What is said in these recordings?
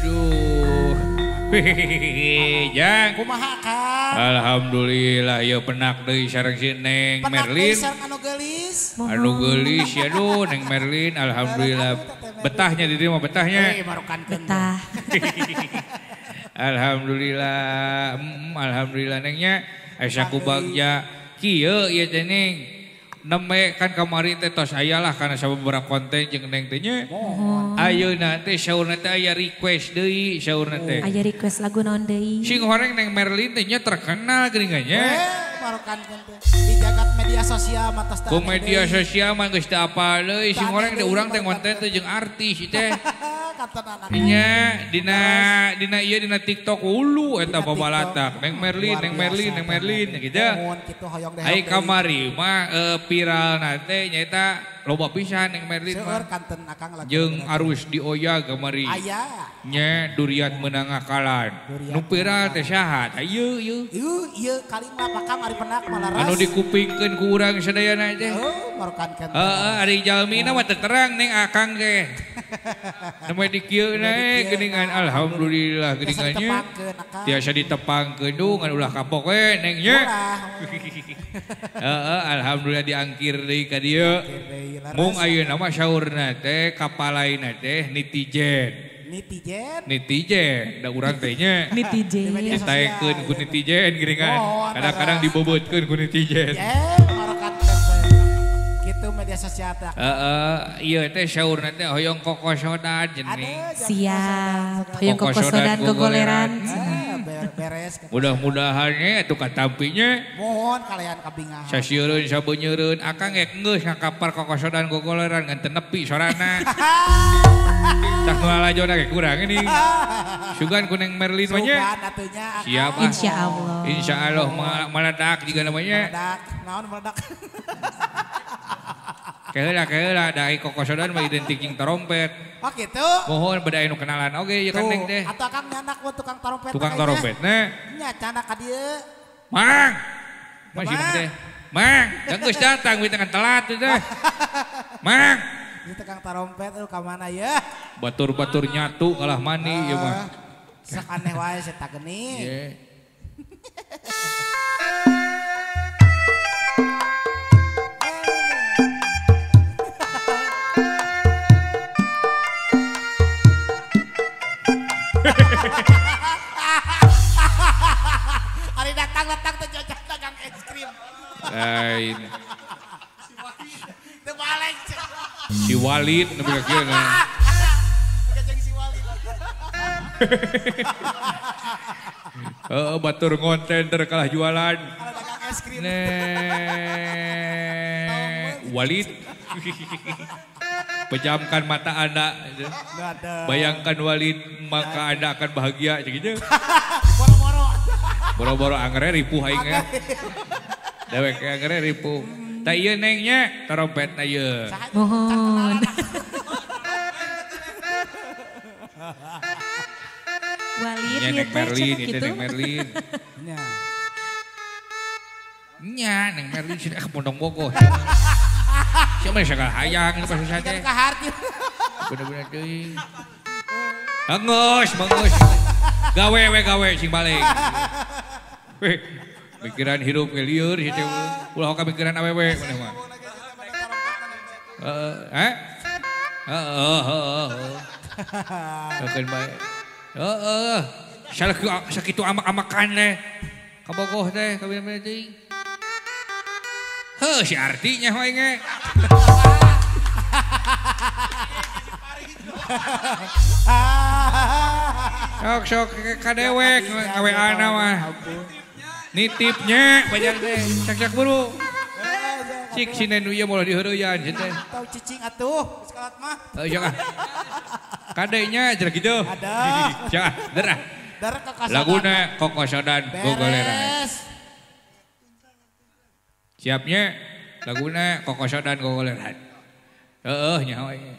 Aduh. Jang. Kumaha Kang? Alhamdulillah ya penak deui sareng si Neng Merlin. Anu geulis. Anu geulis ya duh Neng Merlin alhamdulillah. Betahnya di dieu mah betahnya. Betah. Alhamdulillah. Alhamdulillah Nengnya asa ku bagja kieu ieu teh Neng. Neme kan kamari teh tos ayalah karena sababaraha konten jeung Neng teh nya. Ayeuna teh saurna teh aya request deui saurna teh. Aya request lagu naon deui? Sing horeng Neng Merlin teh nya terkenal geuningannya. Marokan di jagat media sosial mah tos Ku media sosial mah geus teu apal deui sing horeng teh urang teh konten teh jeung artis teh. Nya dina ieu dina TikTok hulu eta babalatak Neng Merlin gitu. Ai kamari mah viral nate nyaeta loba pisan Neng Merlin mah. Jeung arus di Oya kamari. Nya durian meunang ngakalan. Nu viral teh saha? Ieu kalimah pakam ari penak malaras. Anu dikupingkeun ku urang sadayana teh. Marokan Ari jalmina mah teu terang Neng Akang teh. Nama di kieu nae geuningan alhamdulillah geuningannya. Tiasa ditepangkeun duh ngan ulah kapok we Neng nya. Alhamdulillah diangkir deui ka dieu. Mung ayeuna mah saurna teh kapalaina teh netizen. Netizen, da urang teh nya. Netizen. Ditaengkeun ku netizen geuningan. Kadang-kadang dibobotkeun ku netizen. Marokan gitu media sosial teh. Ieu teh saurna teh hoyong kokosodan jeneng. Siap. Hoyong kokosodan gogoleran. Beres. Mudah-mudahan atuh katampinya. Mohon kalian kabingahan. Sasieun sabeunyereun akang geus ngakapar kokosodan gogoleran ngan teu nepi sorana. Tah nu lalajona ge kurang ini. Sugan ku Neng Merlin mah nya. Siap. Insyaallah. Insyaallah meledak juga namanya. Meledak. Naon meledak? Keheula da kokosodan mah identik jeung trompet. Oh gitu. Mohon beda anu kenalan oge ieu kan Neng teh. Atuh Kang nyanak we tukang trompet. Tukang trompetna. Nya canak ka dieu. Mang. Masih teh. Mang, geus datang we teh telat teh. Mang. Ieu tukang trompet ka mana ya? Batur-batur nyatu kalah mani ieu mah. Sak aneh wae eta geni. Hari datang tuh jajan dagang es krim. Lain. Teu balik. Si Walid nu bilang kieu na. Gajeng si Walid. Batur ngonten terkalah jualan. Kalau dagang es krim. Walid. Pejamkan mata Anda. Bayangkan Walid maka Anda akan bahagia gitu. Boro-boro. Boro-boro angere ripuh aing ya. Dewek angere ripuh. Ta ieu Neng nya trompetna ieu. Mohon. Walid Nya Neng Merlin itu Neng Merlin. Nya Neng Merlin sudah ke Pondok Bogor. Siapa yang segala hayang itu pasti saja. Ka harti. Bener-bener deui. Mangus. Gawe sing balik. Weh, pikiran hidup ke lieur situ. Ulah ka pikiran awewe maneh mah. Heeh. Heeh. Bae. Sakitu amak-amakan teh. Kabogoh teh kabeh teh. Si artinya hoy nge. Sok kadewek ngaweana mah. Nitipnya banyak teh. Sak buru. Cik sinen ieu moal diheureuyan teh. Tau cicing atuh, sekolat mah. Jangan. Kadenya jeung kitu. Ada. Jangan, derah. Laguna kokosodan gogoleran. Siapnya laguna kokosodan gogoleran. Nyawa ini.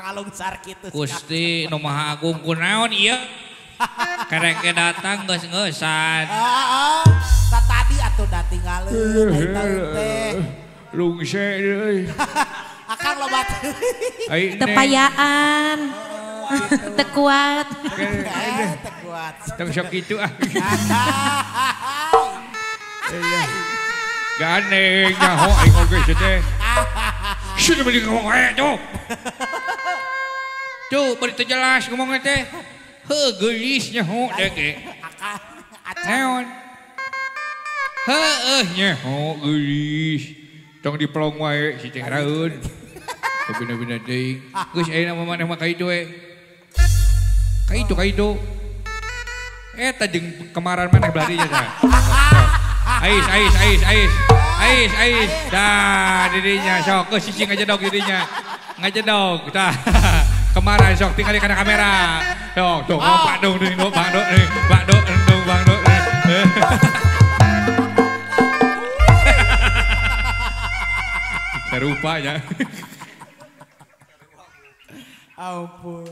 kalungsar gitu. Gusti nu Maha Agung kunaon ieu? Kereke datang geus-geusan. Tadi atuh da tinggalin teh. Lungse deui. Akan lobat. Tepayaan. Teu kuat. Teu kuat. Tong sok kitu ah. Ganeng nyaho aing oge teh. Sudah beli ngomong aja tuh. Tuh beri jelas ngomongnya teh. Heuh geulis nyaho deh ge. Naon? Heuh nyaho geulis. Tong dipelong wae si Ceng Raun. Bina-bina deui. Geus aya nama maneh mah kaitu we. Kaitu. Eta jeung kemaran maneh beladinya tah. Ais. Dah dirinya sok geus cicing ngajedog dirinya. Ngajedog tah. Kemarin sok tinggal di kana kamera. Tuh Pak Dong nih, Bang Dong. Serupanya. Ampun.